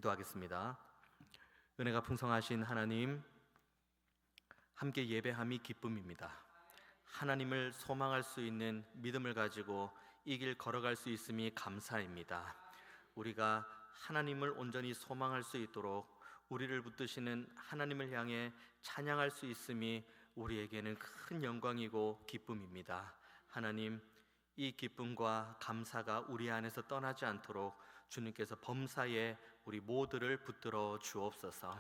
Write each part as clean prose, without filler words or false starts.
기도하겠습니다. 은혜가 풍성하신 하나님, 함께 예배함이 기쁨입니다. 하나님을 소망할 수 있는 믿음을 가지고 이 길 걸어갈 수 있음이 감사입니다. 우리가 하나님을 온전히 소망할 수 있도록 우리를 붙드시는 하나님을 향해 찬양할 수 있음이 우리에게는 큰 영광이고 기쁨입니다. 하나님, 이 기쁨과 감사가 우리 안에서 떠나지 않도록 주님께서 범사에 우리 모두를 붙들어 주옵소서.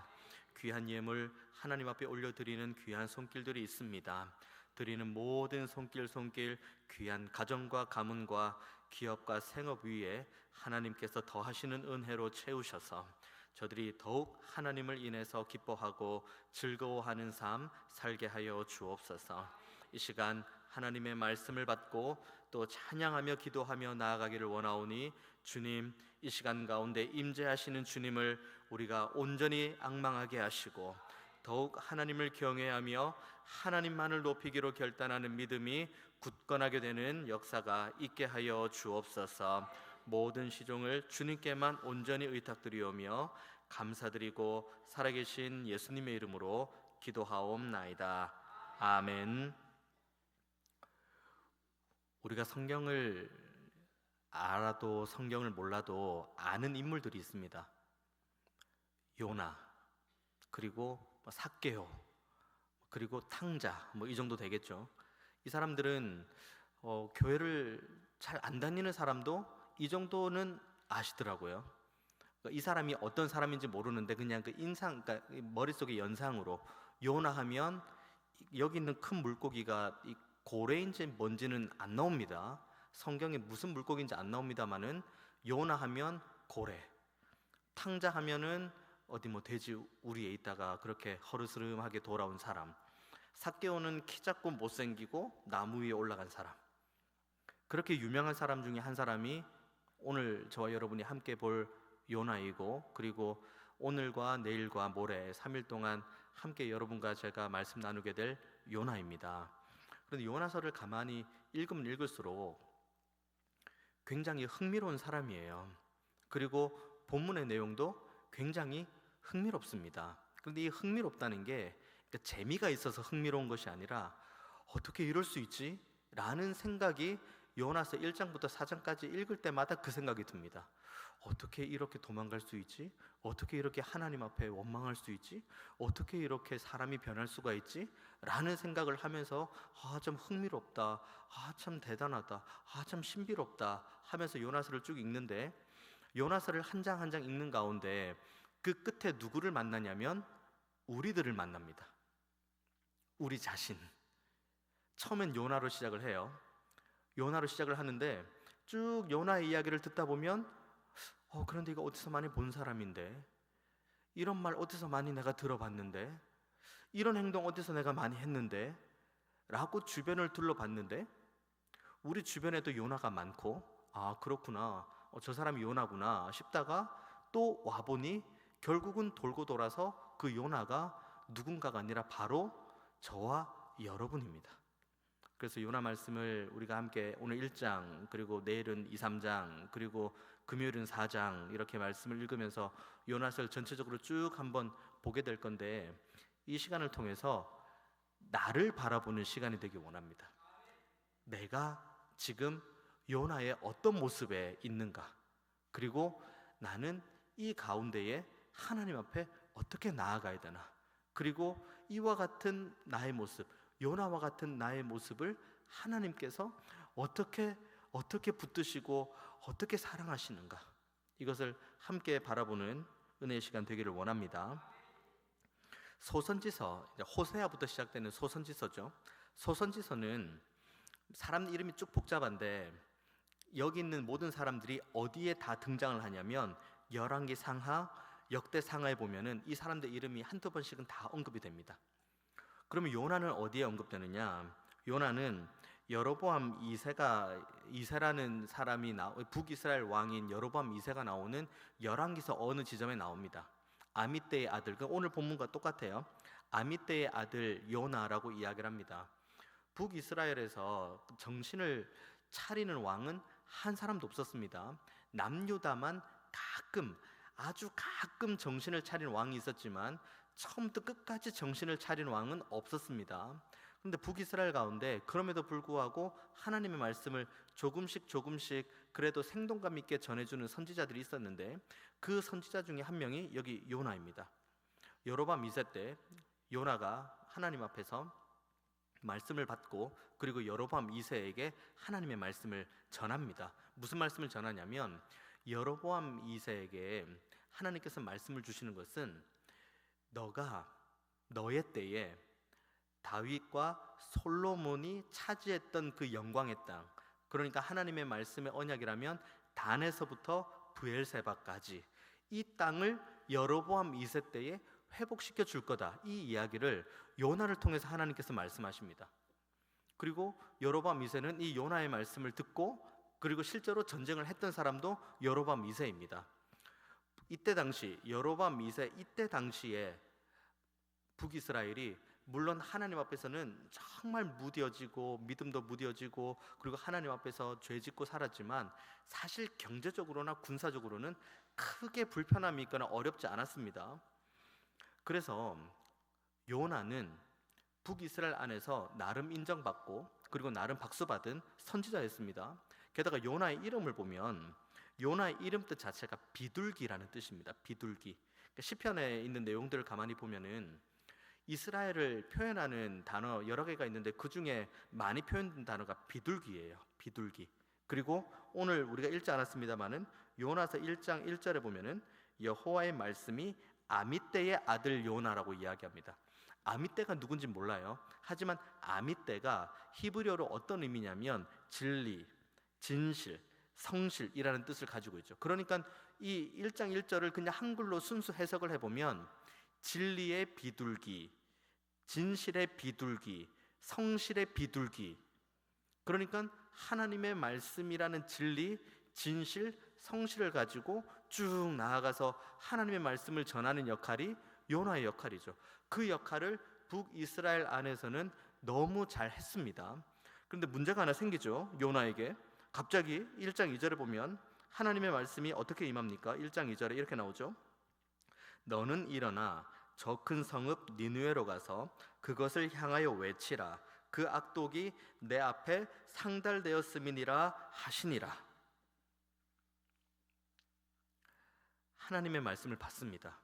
귀한 예물 하나님 앞에 올려드리는 귀한 손길들이 있습니다. 드리는 모든 손길 귀한 가정과 가문과 기업과 생업 위에 하나님께서 더하시는 은혜로 채우셔서 저들이 더욱 하나님을 인해서 기뻐하고 즐거워하는 삶 살게 하여 주옵소서. 이 시간 하나님의 말씀을 받고 또 찬양하며 기도하며 나아가기를 원하오니 주님, 이 시간 가운데 임재하시는 주님을 우리가 온전히 앙망하게 하시고 더욱 하나님을 경외하며 하나님만을 높이기로 결단하는 믿음이 굳건하게 되는 역사가 있게 하여 주옵소서. 모든 시종을 주님께만 온전히 의탁드리오며 감사드리고 살아계신 예수님의 이름으로 기도하옵나이다. 아멘. 우리가 성경을 알아도 성경을 몰라도 아는 인물들이 있습니다. 요나, 그리고 삭개오, 그리고 탕자, 이 정도 되겠죠. 이 사람들은 교회를 잘 안 다니는 사람도 이 정도는 아시더라고요. 이 사람이 어떤 사람인지 모르는데 그냥 그 인상, 그러니까 머릿속의 연상으로 요나 하면 여기 있는 큰 물고기가 이 고래인지 뭔지는 안 나옵니다. 성경에 무슨 물고기인지 안 나옵니다만은 요나 하면 고래, 탕자 하면은 어디 돼지 우리에 있다가 그렇게 허르스름하게 돌아온 사람, 삭개오는 키 작고 못생기고 나무 위에 올라간 사람. 그렇게 유명한 사람 중에 한 사람이 오늘 저와 여러분이 함께 볼 요나이고, 그리고 오늘과 내일과 모레 3일 동안 함께 여러분과 제가 말씀 나누게 될 요나입니다. 그런데 요나서를 가만히 읽으면 읽을수록 굉장히 흥미로운 사람이에요. 그리고 본문의 내용도 굉장히 흥미롭습니다. 그런데 이 흥미롭다는 게 재미가 있어서 흥미로운 것이 아니라 어떻게 이럴 수 있지? 라는 생각이 요나서 1장부터 4장까지 읽을 때마다 그 생각이 듭니다. 어떻게 이렇게 도망갈 수 있지? 어떻게 이렇게 하나님 앞에 원망할 수 있지? 어떻게 이렇게 사람이 변할 수가 있지? 라는 생각을 하면서 참 흥미롭다, 참 대단하다, 참 신비롭다 하면서 요나서를 쭉 읽는데, 요나서를 한 장 한 장 읽는 가운데 그 끝에 누구를 만나냐면 우리들을 만납니다. 우리 자신. 처음엔 요나로 시작을 해요. 요나로 시작을 하는데 쭉 요나의 이야기를 듣다 보면 그런데 이거 어디서 많이 본 사람인데, 이런 말 어디서 많이 내가 들어봤는데, 이런 행동 어디서 내가 많이 했는데 라고 주변을 둘러봤는데 우리 주변에도 요나가 많고 그렇구나, 저 사람이 요나구나 싶다가 또 와보니 결국은 돌고 돌아서 그 요나가 누군가가 아니라 바로 저와 여러분입니다. 그래서 요나 말씀을 우리가 함께 오늘 1장, 그리고 내일은 2, 3장, 그리고 금요일은 4장 이렇게 말씀을 읽으면서 요나서를 전체적으로 쭉 한번 보게 될 건데, 이 시간을 통해서 나를 바라보는 시간이 되길 원합니다. 내가 지금 요나의 어떤 모습에 있는가, 그리고 나는 이 가운데에 하나님 앞에 어떻게 나아가야 되나, 그리고 이와 같은 나의 모습, 요나와 같은 나의 모습을 하나님께서 어떻게 붙드시고 어떻게 사랑하시는가, 이것을 함께 바라보는 은혜의 시간 되기를 원합니다. 소선지서, 호세아부터 시작되는 소선지서죠. 소선지서는 사람 이름이 쭉 복잡한데 여기 있는 모든 사람들이 어디에 다 등장을 하냐면 열왕기 상하, 역대 상하에 보면은 이 사람들 이름이 한두 번씩은 다 언급이 됩니다. 그러면 요나는 어디에 언급되느냐? 요나는 여로보암 2세라는 사람이 북이스라엘 왕인 여로보암 2세가 나오는 열왕기서 어느 지점에 나옵니다. 아미떼의 아들, 오늘 본문과 똑같아요. 아미떼의 아들 요나라고 이야기를 합니다. 북이스라엘에서 정신을 차리는 왕은 한 사람도 없었습니다. 남유다만 가끔 아주 가끔 정신을 차린 왕이 있었지만 처음부터 끝까지 정신을 차린 왕은 없었습니다. 그런데 북이스라엘 가운데 그럼에도 불구하고 하나님의 말씀을 조금씩 그래도 생동감 있게 전해주는 선지자들이 있었는데, 그 선지자 중에 한 명이 여기 요나입니다. 여로보암 2세 때 요나가 하나님 앞에서 말씀을 받고, 그리고 여로보암 2세에게 하나님의 말씀을 전합니다. 무슨 말씀을 전하냐면, 여로보암 2세에게 하나님께서 말씀을 주시는 것은, 너가 너의 때에 다윗과 솔로몬이 차지했던 그 영광의 땅, 그러니까 하나님의 말씀의 언약이라면 단에서부터 브엘세바까지 이 땅을 여로보암 2세 때에 회복시켜 줄 거다, 이 이야기를 요나를 통해서 하나님께서 말씀하십니다. 그리고 여로보암 2세는 이 요나의 말씀을 듣고, 그리고 실제로 전쟁을 했던 사람도 여로보암 2세입니다. 이때 당시 여로보암 2세 이때 당시에 북이스라엘이 물론 하나님 앞에서는 정말 무뎌지고 믿음도 무뎌지고, 그리고 하나님 앞에서 죄짓고 살았지만 사실 경제적으로나 군사적으로는 크게 불편함이 있거나 어렵지 않았습니다. 그래서 요나는 북이스라엘 안에서 나름 인정받고, 그리고 나름 박수받은 선지자였습니다. 게다가 요나의 이름을 보면 요나의 이름 뜻 자체가 비둘기라는 뜻입니다. 비둘기. 시편에 있는 내용들을 가만히 보면은 이스라엘을 표현하는 단어 여러 개가 있는데 그 중에 많이 표현된 단어가 비둘기예요. 비둘기. 그리고 오늘 우리가 읽지 않았습니다마는 요나서 1장 1절에 보면은 여호와의 말씀이 아미떼의 아들 요나라고 이야기합니다. 아미떼가 누군지 몰라요. 하지만 아미떼가 히브리어로 어떤 의미냐면 진리, 진실, 성실이라는 뜻을 가지고 있죠. 그러니까 이 1장 1절을 그냥 한글로 순수 해석을 해보면 진리의 비둘기, 진실의 비둘기, 성실의 비둘기. 그러니까 하나님의 말씀이라는 진리, 진실, 성실을 가지고 쭉 나아가서 하나님의 말씀을 전하는 역할이 요나의 역할이죠. 그 역할을 북이스라엘 안에서는 너무 잘 했습니다. 그런데 문제가 하나 생기죠. 요나에게. 갑자기 1장 2절에 보면 하나님의 말씀이 어떻게 임합니까? 1장 2절에 이렇게 나오죠. 너는 일어나 저 큰 성읍 니느웨로 가서 그것을 향하여 외치라. 그 악독이 내 앞에 상달되었음이니라 하시니라. 하나님의 말씀을 받습니다.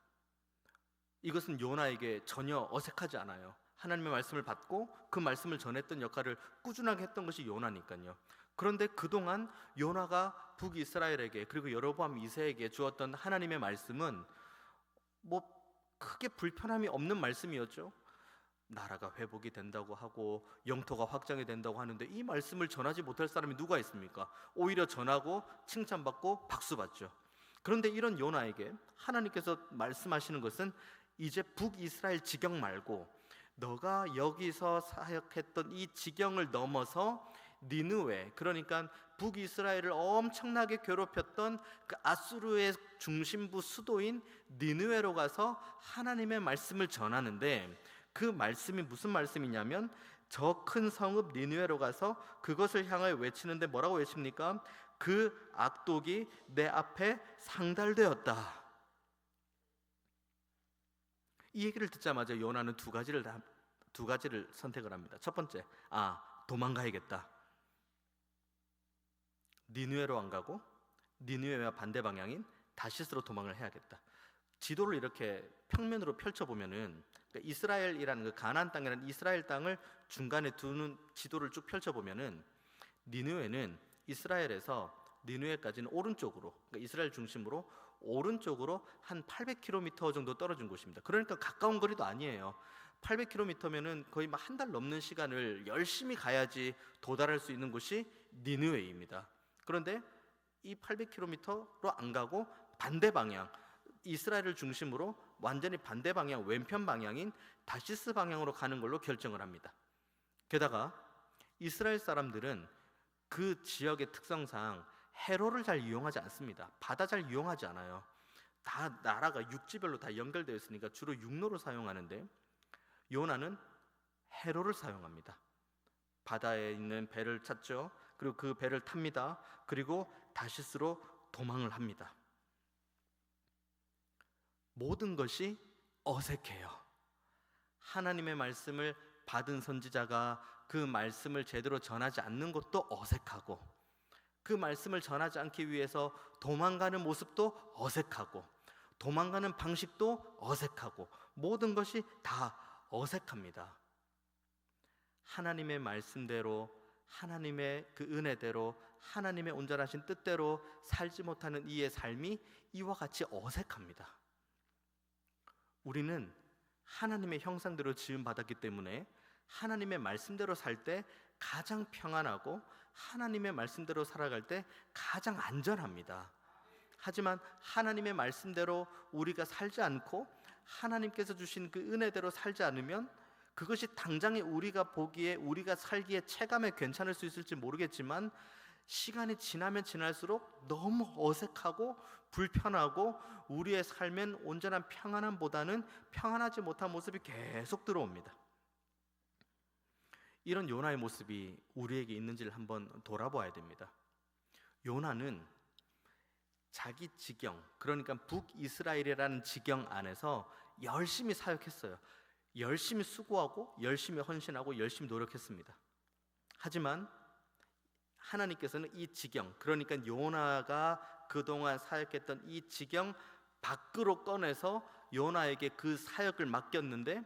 이것은 요나에게 전혀 어색하지 않아요. 하나님의 말씀을 받고 그 말씀을 전했던 역할을 꾸준하게 했던 것이 요나니까요. 그런데 그동안 요나가 북이스라엘에게, 그리고 여로보암 2세에게 주었던 하나님의 말씀은 크게 불편함이 없는 말씀이었죠. 나라가 회복이 된다고 하고 영토가 확장이 된다고 하는데 이 말씀을 전하지 못할 사람이 누가 있습니까? 오히려 전하고 칭찬받고 박수받죠. 그런데 이런 요나에게 하나님께서 말씀하시는 것은 이제 북이스라엘 지경 말고 너가 여기서 사역했던 이 지경을 넘어서 니느웨, 그러니까 북이스라엘을 엄청나게 괴롭혔던 그 아수르의 중심부 수도인 니느웨로 가서 하나님의 말씀을 전하는데, 그 말씀이 무슨 말씀이냐면 저 큰 성읍 니느웨로 가서 그것을 향하여 외치는데 뭐라고 외칩니까? 그 악독이 내 앞에 상달되었다. 이 얘기를 듣자마자 요나는 두 가지를 선택을 합니다. 첫 번째, 도망가야겠다. 니느웨로 안 가고 니느웨와 반대 방향인 다시스로 도망을 해야겠다. 지도를 이렇게 평면으로 펼쳐보면은 이스라엘이라는 그 가나안 땅이라는 이스라엘 땅을 중간에 두는 지도를 쭉 펼쳐보면은 니느웨는 이스라엘에서 니느웨까지는 오른쪽으로, 그러니까 이스라엘 중심으로 오른쪽으로 한 800km 정도 떨어진 곳입니다. 그러니까 가까운 거리도 아니에요. 800km면은 거의 한 달 넘는 시간을 열심히 가야지 도달할 수 있는 곳이 니느웨입니다. 그런데 이 800km로 안 가고 반대 방향, 이스라엘을 중심으로 완전히 반대 방향, 왼편 방향인 다시스 방향으로 가는 걸로 결정을 합니다. 게다가 이스라엘 사람들은 그 지역의 특성상 해로를 잘 이용하지 않습니다. 바다 잘 이용하지 않아요. 다 나라가 육지별로 다 연결되어 있으니까 주로 육로를 사용하는데 요나는 해로를 사용합니다. 바다에 있는 배를 찾죠. 그리고 그 배를 탑니다. 그리고 다시스로 도망을 합니다. 모든 것이 어색해요. 하나님의 말씀을 받은 선지자가 그 말씀을 제대로 전하지 않는 것도 어색하고, 그 말씀을 전하지 않기 위해서 도망가는 모습도 어색하고, 도망가는 방식도 어색하고, 모든 것이 다 어색합니다. 하나님의 말씀대로, 하나님의 그 은혜대로, 하나님의 온전하신 뜻대로 살지 못하는 이의 삶이 이와 같이 어색합니다. 우리는 하나님의 형상대로 지음받았기 때문에 하나님의 말씀대로 살 때 가장 평안하고, 하나님의 말씀대로 살아갈 때 가장 안전합니다. 하지만 하나님의 말씀대로 우리가 살지 않고 하나님께서 주신 그 은혜대로 살지 않으면, 그것이 당장에 우리가 보기에, 우리가 살기에 체감에 괜찮을 수 있을지 모르겠지만, 시간이 지나면 지날수록 너무 어색하고 불편하고, 우리의 삶엔 온전한 평안함보다는 평안하지 못한 모습이 계속 들어옵니다. 이런 요나의 모습이 우리에게 있는지를 한번 돌아봐야 됩니다. 요나는 자기 지경, 그러니까 북이스라엘이라는 지경 안에서 열심히 사역했어요. 열심히 수고하고 열심히 헌신하고 열심히 노력했습니다. 하지만 하나님께서는 이 지경, 그러니까 요나가 그동안 사역했던 이 지경 밖으로 꺼내서 요나에게 그 사역을 맡겼는데,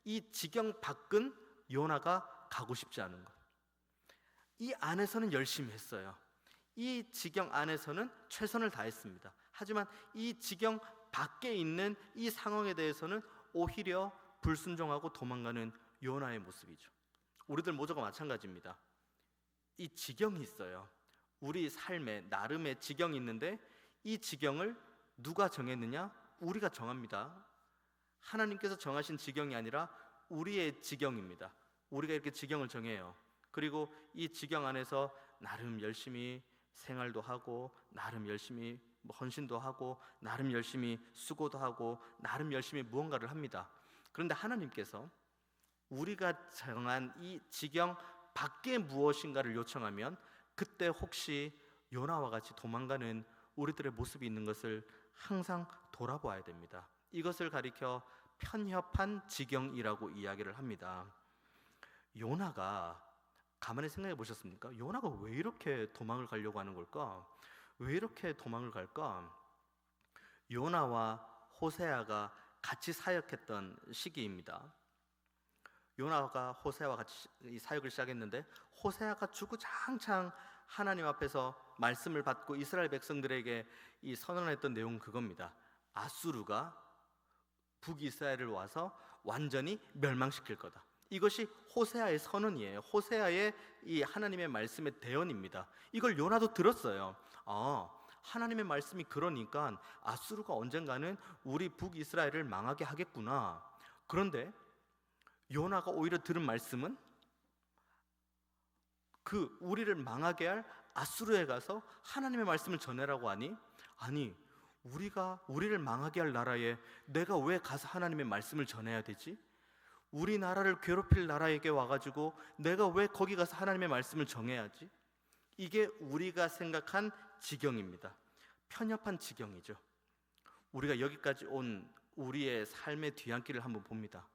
이 지경 밖은 요나가 가고 싶지 않은 것. 이 안에서는 열심히 했어요. 이 지경 안에서는 최선을 다했습니다. 하지만 이 지경 밖에 있는 이 상황에 대해서는 오히려 불순종하고 도망가는 요나의 모습이죠. 우리들 모두가 마찬가지입니다. 이 지경이 있어요. 우리 삶에 나름의 지경이 있는데, 이 지경을 누가 정했느냐? 우리가 정합니다. 하나님께서 정하신 지경이 아니라 우리의 지경입니다. 우리가 이렇게 지경을 정해요. 그리고 이 지경 안에서 나름 열심히 생활도 하고, 나름 열심히 헌신도 하고, 나름 열심히 수고도 하고, 나름 열심히 무언가를 합니다. 그런데 하나님께서 우리가 정한 이 지경 밖에 무엇인가를 요청하면, 그때 혹시 요나와 같이 도망가는 우리들의 모습이 있는 것을 항상 돌아봐야 됩니다. 이것을 가리켜 편협한 지경이라고 이야기를 합니다. 요나가 가만히 생각해 보셨습니까? 요나가 왜 이렇게 도망을 가려고 하는 걸까? 왜 이렇게 도망을 갈까? 요나와 호세아가 같이 사역했던 시기입니다. 요나가 호세아와 같이 이 사역을 시작했는데, 호세아가 주구장창 하나님 앞에서 말씀을 받고 이스라엘 백성들에게 이 선언했던 내용은 그겁니다. 아수르가 북이스라엘을 와서 완전히 멸망시킬 거다. 이것이 호세아의 선언이에요. 호세아의 이 하나님의 말씀의 대언입니다. 이걸 요나도 들었어요. 하나님의 말씀이 그러니까 아수르가 언젠가는 우리 북이스라엘을 망하게 하겠구나. 그런데 요나가 오히려 들은 말씀은, 그 우리를 망하게 할 아수르에 가서 하나님의 말씀을 전해라고 하니, 아니 우리를 망하게 할 나라에 내가 왜 가서 하나님의 말씀을 전해야 되지? 우리나라를 괴롭힐 나라에게 와가지고 내가 왜 거기 가서 하나님의 말씀을 전해야지? 이게 우리가 생각한 지경입니다. 편협한 지경이죠. 우리가 여기까지 온 우리의 삶의 뒤안길을 한번 봅니다.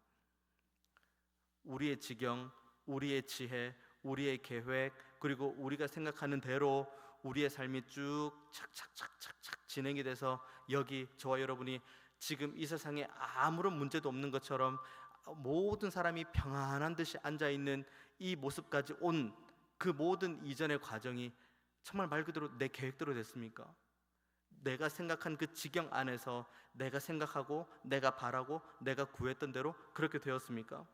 우리의 지경, 우리의 지혜, 우리의 계획, 그리고 우리가 생각하는 대로 우리의 삶이 쭉 착착착착착 진행이 돼서, 여기 저와 여러분이 지금 이 세상에 아무런 문제도 없는 것처럼 모든 사람이 평안한 듯이 앉아있는 이 모습까지 온 그 모든 이전의 과정이 정말 말 그대로 내 계획대로 됐습니까? 내가 생각한 그 지경 안에서 내가 생각하고 내가 바라고 내가 구했던 대로 그렇게 되었습니까?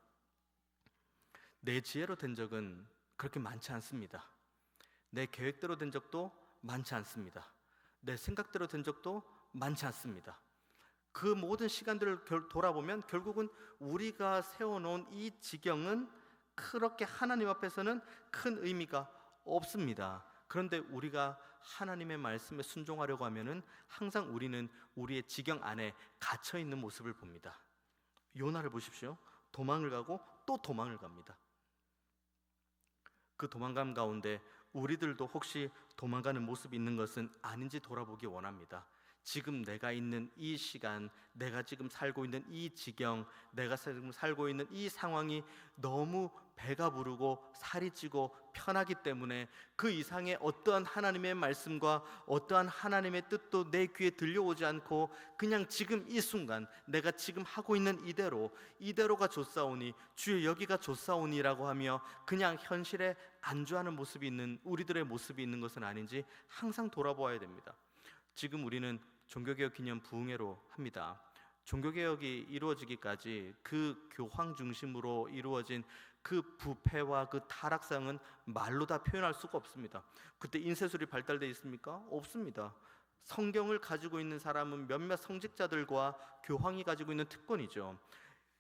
내 지혜로 된 적은 그렇게 많지 않습니다. 내 계획대로 된 적도 많지 않습니다. 내 생각대로 된 적도 많지 않습니다. 그 모든 시간들을 돌아보면 결국은 우리가 세워놓은 이 지경은 그렇게 하나님 앞에서는 큰 의미가 없습니다. 그런데 우리가 하나님의 말씀에 순종하려고 하면은 항상 우리는 우리의 지경 안에 갇혀 있는 모습을 봅니다. 요나를 보십시오. 도망을 가고 또 도망을 갑니다. 그 도망감 가운데 우리들도 혹시 도망가는 모습이 있는 것은 아닌지 돌아보기 원합니다. 지금 내가 있는 이 시간, 내가 지금 살고 있는 이 지경, 내가 지금 살고 있는 이 상황이 너무 배가 부르고 살이 찌고 편하기 때문에 그 이상의 어떠한 하나님의 말씀과 어떠한 하나님의 뜻도 내 귀에 들려오지 않고 그냥 지금 이 순간 내가 지금 하고 있는 이대로가 좋사오니 주여 여기가 좋사오니라고 하며 그냥 현실에 안주하는 모습이 있는 우리들의 모습이 있는 것은 아닌지 항상 돌아보아야 됩니다. 지금 우리는 종교개혁 기념 부흥회로 합니다. 종교개혁이 이루어지기까지 그 교황 중심으로 이루어진 그 부패와 그 타락상은 말로 다 표현할 수가 없습니다. 그때 인쇄술이 발달되어 있습니까? 없습니다. 성경을 가지고 있는 사람은 몇몇 성직자들과 교황이 가지고 있는 특권이죠.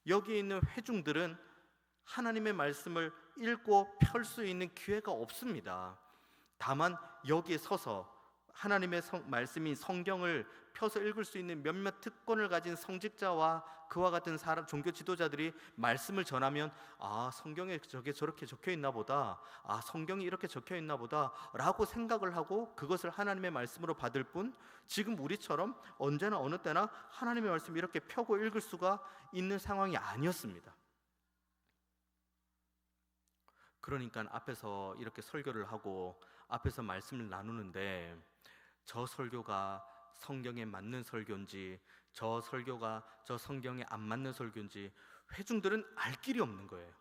여기에 있는 회중들은 하나님의 말씀을 읽고 펼 수 있는 기회가 없습니다. 다만 여기에 서서 하나님의 말씀인 성경을 펴서 읽을 수 있는 몇몇 특권을 가진 성직자와 그와 같은 사람, 종교 지도자들이 말씀을 전하면 성경에 저게 저렇게 적혀 있나 보다, 성경이 이렇게 적혀 있나 보다 라고 생각을 하고 그것을 하나님의 말씀으로 받을 뿐, 지금 우리처럼 언제나 어느 때나 하나님의 말씀 이렇게 펴고 읽을 수가 있는 상황이 아니었습니다. 그러니까 앞에서 이렇게 설교를 하고 앞에서 말씀을 나누는데 저 설교가 성경에 맞는 설교인지 저 설교가 저 성경에 안 맞는 설교인지 회중들은 알 길이 없는 거예요.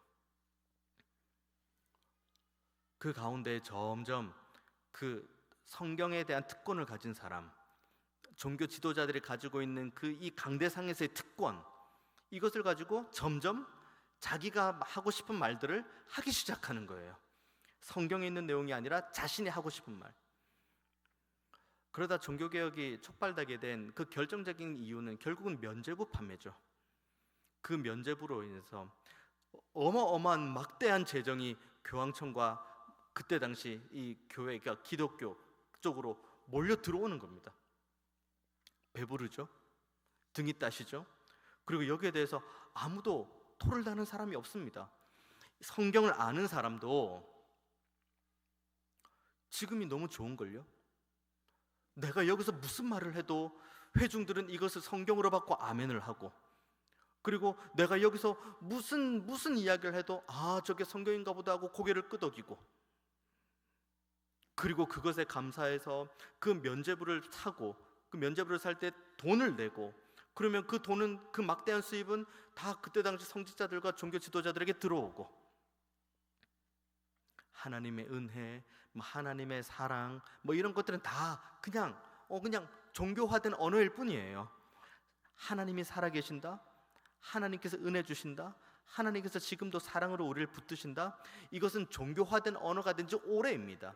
그 가운데 점점 그 성경에 대한 특권을 가진 사람, 종교 지도자들이 가지고 있는 그 이 강대상에서의 특권, 이것을 가지고 점점 자기가 하고 싶은 말들을 하기 시작하는 거예요. 성경에 있는 내용이 아니라 자신이 하고 싶은 말. 그러다 종교개혁이 촉발되게 된 그 결정적인 이유는 결국은 면죄부 판매죠. 그 면죄부로 인해서 어마어마한 막대한 재정이 교황청과 그때 당시 이 교회가 기독교 쪽으로 몰려 들어오는 겁니다. 배부르죠? 등이 따시죠? 그리고 여기에 대해서 아무도 토를 다는 사람이 없습니다. 성경을 아는 사람도 지금이 너무 좋은걸요? 내가 여기서 무슨 말을 해도 회중들은 이것을 성경으로 받고 아멘을 하고, 그리고 내가 여기서 무슨 이야기를 해도 저게 성경인가 보다 하고 고개를 끄덕이고, 그리고 그것에 감사해서 그 면죄부를 사고 그 면죄부를 살 때 돈을 내고, 그러면 그 돈은 그 막대한 수입은 다 그때 당시 성직자들과 종교 지도자들에게 들어오고, 하나님의 은혜, 하나님의 사랑, 이런 것들은 다 그냥 종교화된 언어일 뿐이에요. 하나님이 살아계신다, 하나님께서 은혜 주신다, 하나님께서 지금도 사랑으로 우리를 붙드신다, 이것은 종교화된 언어가 된 지 오래입니다.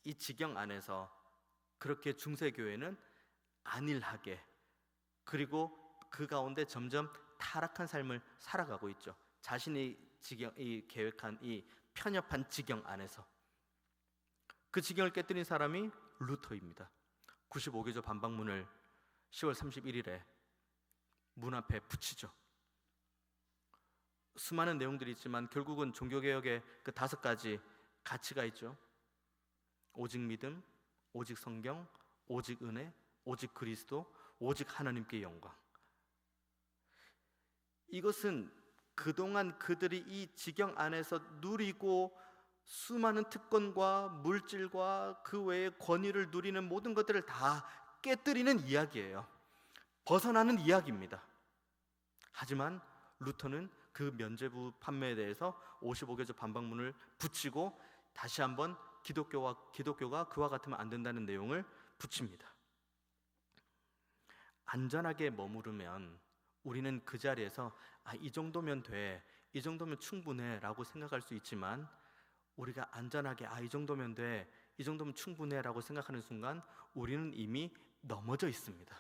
이 지경 안에서 그렇게 중세교회는 안일하게, 그리고 그 가운데 점점 타락한 삶을 살아가고 있죠. 자신이 계획한 이 편협한 지경 안에서. 그 지경을 깨뜨린 사람이 루터입니다. 95개조 반박문을 10월 31일에 문 앞에 붙이죠. 수많은 내용들이 있지만 결국은 종교개혁의 그 5가지 가치가 있죠. 오직 믿음, 오직 성경, 오직 은혜, 오직 그리스도, 오직 하나님께 영광. 이것은 그동안 그들이 이 지경 안에서 누리고 수많은 특권과 물질과 그 외의 권위를 누리는 모든 것들을 다 깨뜨리는 이야기예요. 벗어나는 이야기입니다. 하지만 루터는 그 면죄부 판매에 대해서 55개조 반박문을 붙이고 다시 한번 기독교가 그와 같으면 안 된다는 내용을 붙입니다. 안전하게 머무르면 우리는 그 자리에서 이 정도면 돼, 이 정도면 충분해 라고 생각할 수 있지만, 우리가 안전하게 이 정도면 돼, 이 정도면 충분해 라고 생각하는 순간 우리는 이미 넘어져 있습니다.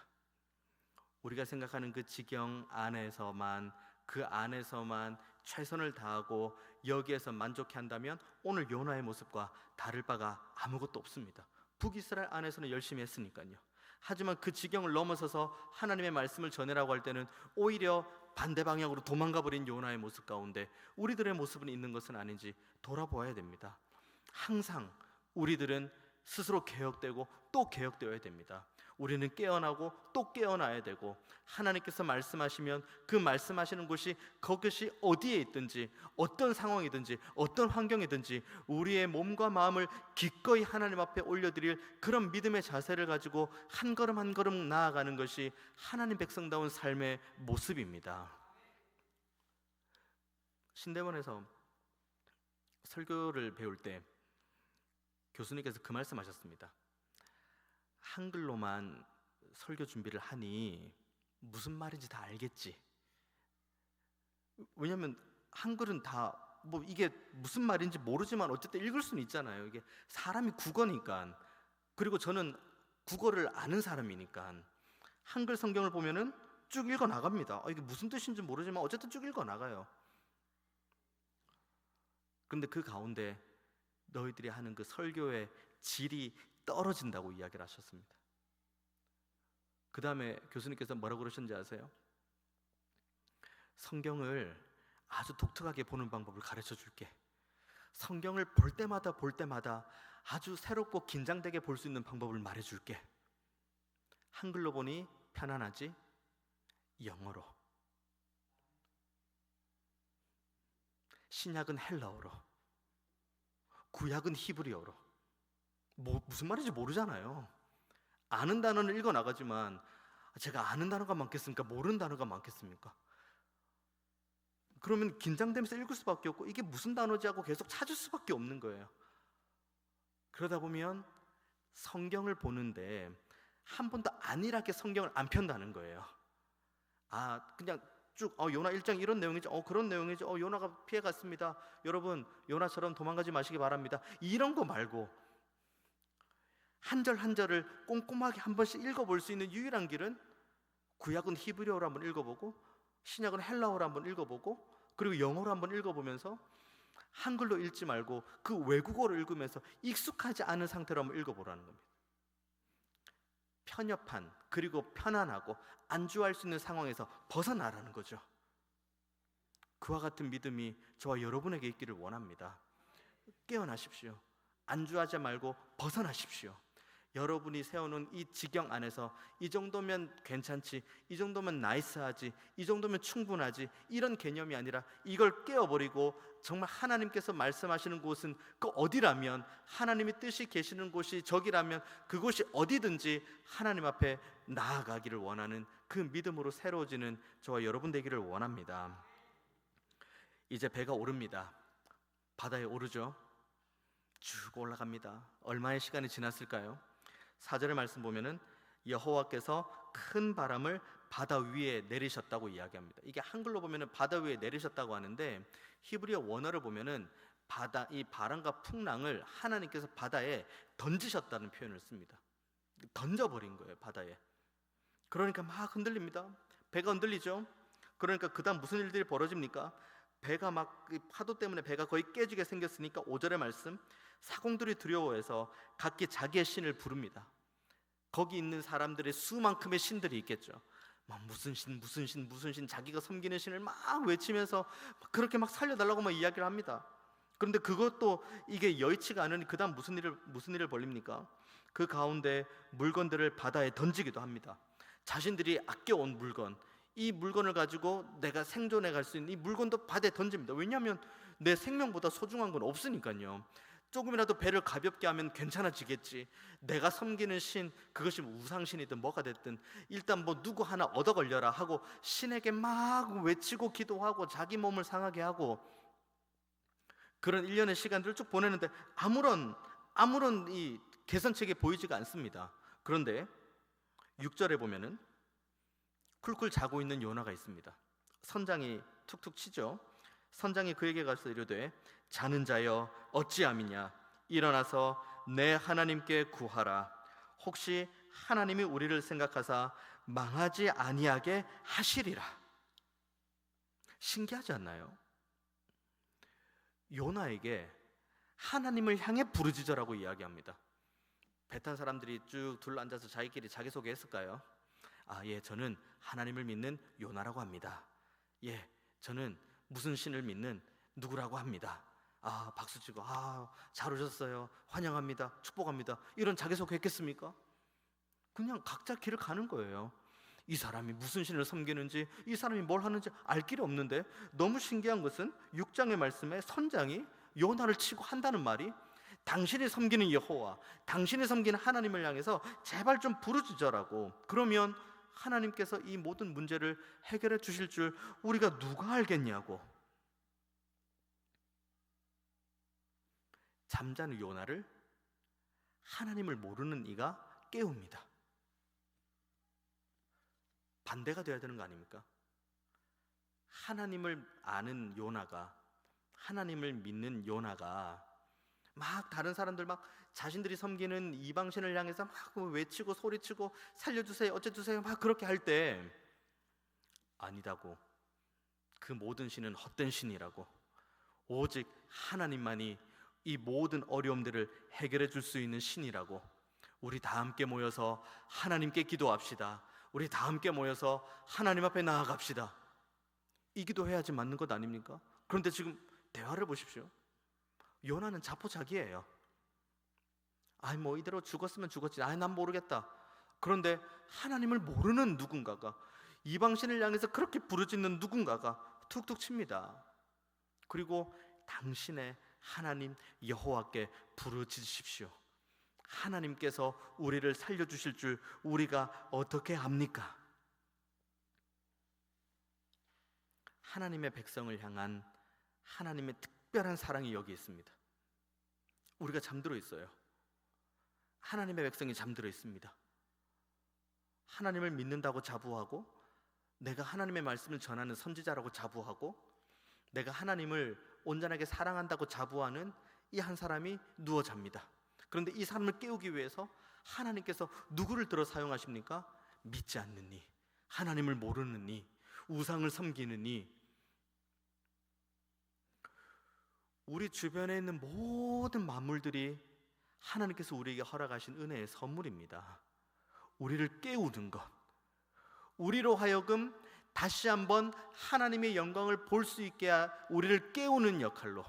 우리가 생각하는 그 지경 안에서만, 그 안에서만 최선을 다하고 여기에서 만족해 한다면 오늘 요나의 모습과 다를 바가 아무것도 없습니다. 북이스라엘 안에서는 열심히 했으니까요. 하지만 그 지경을 넘어서서 하나님의 말씀을 전해라고 할 때는 오히려 반대 방향으로 도망가 버린 요나의 모습 가운데 우리들의 모습은 있는 것은 아닌지 돌아보아야 됩니다. 항상 우리들은 스스로 개혁되고 또 개혁되어야 됩니다. 우리는 깨어나고 또 깨어나야 되고, 하나님께서 말씀하시면 그 말씀하시는 곳이 그것이 어디에 있든지 어떤 상황이든지 어떤 환경이든지 우리의 몸과 마음을 기꺼이 하나님 앞에 올려드릴 그런 믿음의 자세를 가지고 한 걸음 한 걸음 나아가는 것이 하나님 백성다운 삶의 모습입니다. 신대원에서 설교를 배울 때 교수님께서 그 말씀하셨습니다. 한글로만 설교 준비를 하니 무슨 말인지 다 알겠지. 왜냐하면 한글은 다 뭐 이게 무슨 말인지 모르지만 어쨌든 읽을 수는 있잖아요. 이게 사람이 국어니까. 그리고 저는 국어를 아는 사람이니까 한글 성경을 보면은 쭉 읽어 나갑니다. 이게 무슨 뜻인지 모르지만 어쨌든 쭉 읽어 나가요. 그런데 그 가운데 너희들이 하는 그 설교의 질이 떨어진다고 이야기를 하셨습니다. 그 다음에 교수님께서 뭐라고 그러셨는지 아세요? 성경을 아주 독특하게 보는 방법을 가르쳐 줄게. 성경을 볼 때마다 아주 새롭고 긴장되게 볼 수 있는 방법을 말해 줄게. 한글로 보니 편안하지? 영어로. 신약은 헬라어로. 구약은 히브리어로. 무슨 말인지 모르잖아요. 아는 단어는 읽어 나가지만 제가 아는 단어가 많겠습니까? 모르는 단어가 많겠습니까? 그러면 긴장되면서 읽을 수밖에 없고 이게 무슨 단어지 하고 계속 찾을 수밖에 없는 거예요. 그러다 보면 성경을 보는데 한 번도 안일하게 성경을 안 편다는 거예요. 그냥 쭉 요나 1장 이런 내용이지, 그런 내용이지, 요나가 피해갔습니다. 여러분 요나처럼 도망가지 마시기 바랍니다. 이런 거 말고 한 절 한 절을 꼼꼼하게 한 번씩 읽어볼 수 있는 유일한 길은 구약은 히브리어로 한번 읽어보고 신약은 헬라어로 한번 읽어보고 그리고 영어로 한번 읽어보면서 한글로 읽지 말고 그 외국어로 읽으면서 익숙하지 않은 상태로 한번 읽어보라는 겁니다. 편협한 그리고 편안하고 안주할 수 있는 상황에서 벗어나라는 거죠. 그와 같은 믿음이 저와 여러분에게 있기를 원합니다. 깨어나십시오. 안주하지 말고 벗어나십시오. 여러분이 세워놓은 이 지경 안에서 이 정도면 괜찮지, 이 정도면 나이스하지, 이 정도면 충분하지, 이런 개념이 아니라 이걸 깨어버리고 정말 하나님께서 말씀하시는 곳은 그 어디라면, 하나님이 뜻이 계시는 곳이 저기라면 그곳이 어디든지 하나님 앞에 나아가기를 원하는 그 믿음으로 새로워지는 저와 여러분 되기를 원합니다. 이제 배가 오릅니다. 바다에 오르죠. 쭉 올라갑니다. 얼마의 시간이 지났을까요? 4절의 말씀 보면은 여호와께서 큰 바람을 바다 위에 내리셨다고 이야기합니다. 이게 한글로 보면은 바다 위에 내리셨다고 하는데 히브리어 원어를 보면은 이 바람과 풍랑을 하나님께서 바다에 던지셨다는 표현을 씁니다. 던져버린 거예요, 바다에. 그러니까 막 흔들립니다. 배가 흔들리죠. 그러니까 그 다음 무슨 일들이 벌어집니까? 배가 막 파도 때문에 배가 거의 깨지게 생겼으니까 5절의 말씀, 사공들이 두려워해서 각기 자기의 신을 부릅니다. 거기 있는 사람들의 수만큼의 신들이 있겠죠. 막 무슨 신 자기가 섬기는 신을 막 외치면서 그렇게 막 살려달라고 막 이야기를 합니다. 그런데 그것도 이게 여의치가 않으니 그 다음 무슨 일을 벌립니까? 그 가운데 물건들을 바다에 던지기도 합니다. 자신들이 아껴온 물건, 이 물건을 가지고 내가 생존해 갈 수 있는 이 물건도 바다에 던집니다. 왜냐하면 내 생명보다 소중한 건 없으니까요. 조금이라도 배를 가볍게 하면 괜찮아지겠지. 내가 섬기는 신, 그것이 우상신이든 뭐가 됐든 일단 뭐 누구 하나 얻어 걸려라 하고 신에게 막 외치고 기도하고 자기 몸을 상하게 하고 그런 일련의 시간들을 쭉 보내는데 아무런 이 개선책이 보이지가 않습니다. 그런데 6절에 보면은 쿨쿨 자고 있는 요나가 있습니다. 선장이 툭툭 치죠. 선장이 그에게 가서 이르되 자는 자여 어찌함이냐, 일어나서 내 하나님께 구하라. 혹시 하나님이 우리를 생각하사 망하지 아니하게 하시리라. 신기하지 않나요? 요나에게 하나님을 향해 부르짖으라고 이야기합니다. 배 탄 사람들이 쭉 둘러앉아서 자기끼리 자기소개했을까요? 예, 저는 하나님을 믿는 요나라고 합니다. 예, 저는 무슨 신을 믿는 누구라고 합니다. 박수 치고 잘 오셨어요, 환영합니다, 축복합니다, 이런 자기소개 했겠습니까? 그냥 각자 길을 가는 거예요. 이 사람이 무슨 신을 섬기는지, 이 사람이 뭘 하는지 알 길이 없는데, 너무 신기한 것은 6장의 말씀에 선장이 요나를 치고 한다는 말이, 당신이 섬기는 여호와, 당신이 섬기는 하나님을 향해서 제발 좀 부르짖으라고. 그러면 하나님께서 이 모든 문제를 해결해 주실 줄 우리가 누가 알겠냐고. 잠자는 요나를 하나님을 모르는 이가 깨웁니다. 반대가 돼야 되는 거 아닙니까? 하나님을 아는 요나가, 하나님을 믿는 요나가 막 다른 사람들, 막 자신들이 섬기는 이방신을 향해서 막 외치고 소리치고 살려주세요, 어째주세요 막 그렇게 할 때, 아니다고, 그 모든 신은 헛된 신이라고, 오직 하나님만이 이 모든 어려움들을 해결해 줄 수 있는 신이라고, 우리 다 함께 모여서 하나님께 기도합시다. 우리 다 함께 모여서 하나님 앞에 나아갑시다. 이 기도해야지 맞는 것 아닙니까? 그런데 지금 대화를 보십시오. 요나는 자포자기예요. 뭐 이대로 죽었으면 죽었지, 난 모르겠다. 그런데 하나님을 모르는 누군가가, 이방신을 향해서 그렇게 부르짖는 누군가가 툭툭 칩니다. 그리고 당신의 하나님 여호와께 부르짖으십시오. 하나님께서 우리를 살려주실 줄 우리가 어떻게 압니까? 하나님의 백성을 향한 하나님의 특별한 사랑이 여기 있습니다. 우리가 잠들어 있어요. 하나님의 백성이 잠들어 있습니다. 하나님을 믿는다고 자부하고, 내가 하나님의 말씀을 전하는 선지자라고 자부하고, 내가 하나님을 온전하게 사랑한다고 자부하는 이 한 사람이 누워 잡니다. 그런데 이 사람을 깨우기 위해서 하나님께서 누구를 들어 사용하십니까? 믿지 않는 이, 하나님을 모르는 이, 우상을 섬기는 이. 우리 주변에 있는 모든 만물들이 하나님께서 우리에게 허락하신 은혜의 선물입니다. 우리를 깨우는 것, 우리로 하여금 다시 한번 하나님의 영광을 볼 수 있게 우리를 깨우는 역할로,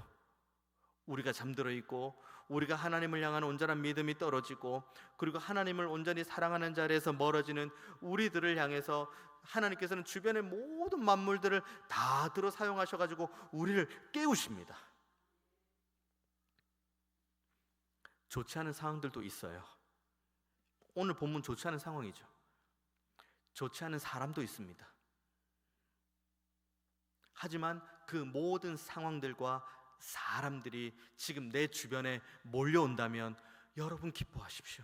우리가 잠들어 있고, 우리가 하나님을 향한 온전한 믿음이 떨어지고, 그리고 하나님을 온전히 사랑하는 자리에서 멀어지는 우리들을 향해서 하나님께서는 주변의 모든 만물들을 다 들어 사용하셔가지고 우리를 깨우십니다. 좋지 않은 상황들도 있어요. 오늘 본문 좋지 않은 상황이죠. 좋지 않은 사람도 있습니다. 하지만 그 모든 상황들과 사람들이 지금 내 주변에 몰려온다면 여러분 기뻐하십시오.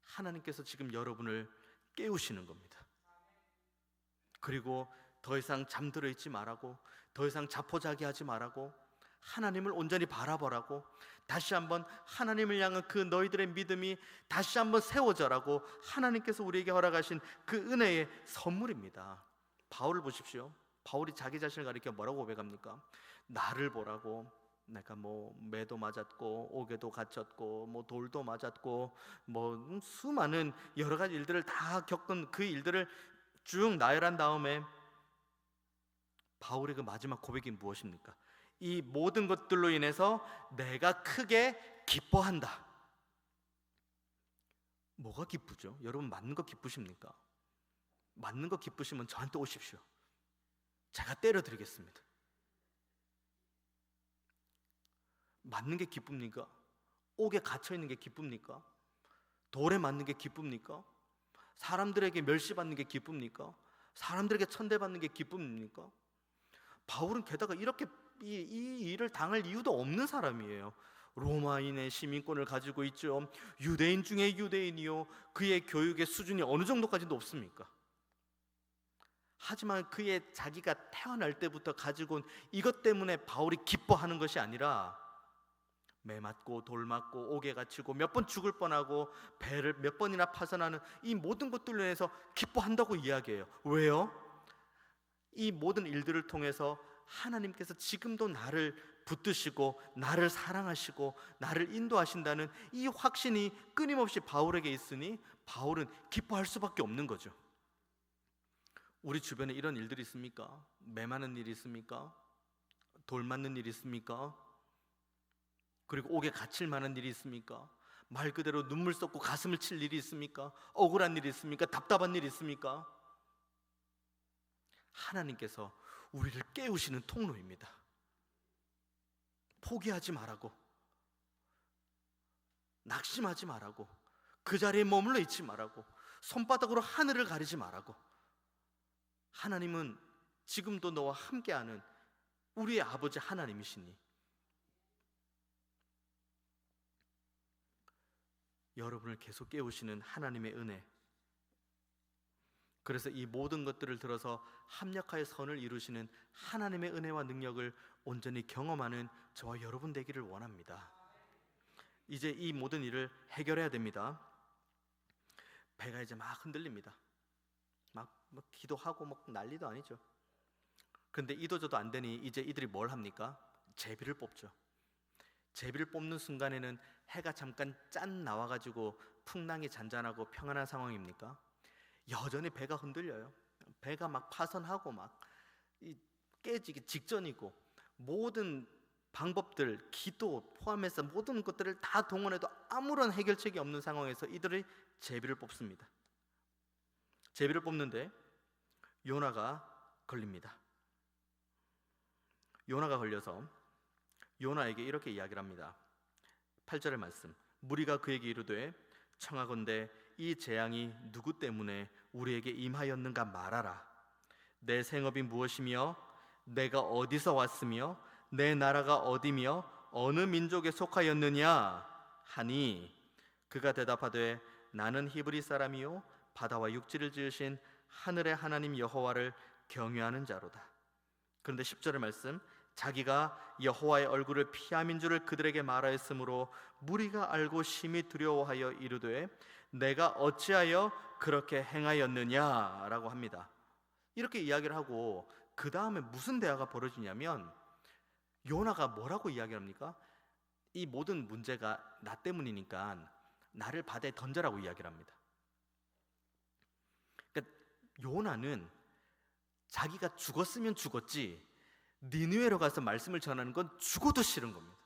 하나님께서 지금 여러분을 깨우시는 겁니다. 그리고 더 이상 잠들어 있지 말라고, 더 이상 자포자기하지 말라고, 하나님을 온전히 바라보라고, 다시 한번 하나님을 향한 그 너희들의 믿음이 다시 한번 세워져라고 하나님께서 우리에게 허락하신 그 은혜의 선물입니다. 바울을 보십시오. 바울이 자기 자신을 가리켜 뭐라고 고백합니까? 나를 보라고, 내가 매도 맞았고 옥에도 갇혔고 돌도 맞았고 수많은 여러 가지 일들을 다 겪은 그 일들을 쭉 나열한 다음에 바울의 그 마지막 고백이 무엇입니까? 이 모든 것들로 인해서 내가 크게 기뻐한다. 뭐가 기쁘죠? 여러분 맞는 거 기쁘십니까? 맞는 거 기쁘시면 저한테 오십시오. 제가 때려드리겠습니다. 맞는 게 기쁩니까? 옥에 갇혀있는 게 기쁩니까? 돌에 맞는 게 기쁩니까? 사람들에게 멸시받는 게 기쁩니까? 사람들에게 천대받는 게 기쁨입니까? 바울은 게다가 이렇게 이 일을 당할 이유도 없는 사람이에요. 로마인의 시민권을 가지고 있죠. 유대인 중에 유대인이요, 그의 교육의 수준이 어느 정도까지 높습니까? 하지만 그의 자기가 태어날 때부터 가지고 온 이것 때문에 바울이 기뻐하는 것이 아니라, 매 맞고 돌 맞고 옥에 갇히고 몇 번 죽을 뻔하고 배를 몇 번이나 파손하는 이 모든 것들로 인해서 기뻐한다고 이야기해요. 왜요? 이 모든 일들을 통해서 하나님께서 지금도 나를 붙드시고 나를 사랑하시고 나를 인도하신다는 이 확신이 끊임없이 바울에게 있으니 바울은 기뻐할 수밖에 없는 거죠. 우리 주변에 이런 일들이 있습니까? 매 맞는 일이 있습니까? 돌 맞는 일이 있습니까? 그리고 옥에 갇힐 만한 일이 있습니까? 말 그대로 눈물 쏟고 가슴을 칠 일이 있습니까? 억울한 일이 있습니까? 답답한 일이 있습니까? 하나님께서 우리를 깨우시는 통로입니다. 포기하지 말라고, 낙심하지 말라고, 그 자리에 머물러 있지 말라고, 손바닥으로 하늘을 가리지 말라고. 하나님은 지금도 너와 함께하는 우리의 아버지 하나님이시니 여러분을 계속 깨우시는 하나님의 은혜, 그래서 이 모든 것들을 들어서 합력하여 선을 이루시는 하나님의 은혜와 능력을 온전히 경험하는 저와 여러분 되기를 원합니다. 이제 이 모든 일을 해결해야 됩니다. 배가 이제 막 흔들립니다. 막 기도하고 막 난리도 아니죠. 그런데 이도저도 안 되니 이제 이들이 뭘 합니까? 제비를 뽑죠. 제비를 뽑는 순간에는 해가 잠깐 짠 나와가지고 풍랑이 잔잔하고 평안한 상황입니까? 여전히 배가 흔들려요. 배가 막 파선하고 막 깨지기 직전이고, 모든 방법들, 기도 포함해서 모든 것들을 다 동원해도 아무런 해결책이 없는 상황에서 이들이 제비를 뽑습니다. 제비를 뽑는데 요나가 걸립니다. 요나가 걸려서 요나에게 이렇게 이야기를 합니다. 8절의 말씀, 무리가 그에게 이르되 청하건대 이 재앙이 누구 때문에 우리에게 임하였는가 말하라. 내 생업이 무엇이며 내가 어디서 왔으며 내 나라가 어디며 어느 민족에 속하였느냐 하니, 그가 대답하되 나는 히브리 사람이요 바다와 육지를 지으신 하늘의 하나님 여호와를 경외하는 자로다. 그런데 10절의 말씀, 자기가 여호와의 얼굴을 피함인 줄을 그들에게 말하였으므로 무리가 알고 심히 두려워하여 이르되 내가 어찌하여 그렇게 행하였느냐라고 합니다. 이렇게 이야기를 하고 그 다음에 무슨 대화가 벌어지냐면, 요나가 뭐라고 이야기를 합니까? 이 모든 문제가 나 때문이니까 나를 바다에 던져라고 이야기를 합니다. 그러니까 요나는 자기가 죽었으면 죽었지 니느웨로 가서 말씀을 전하는 건 죽어도 싫은 겁니다.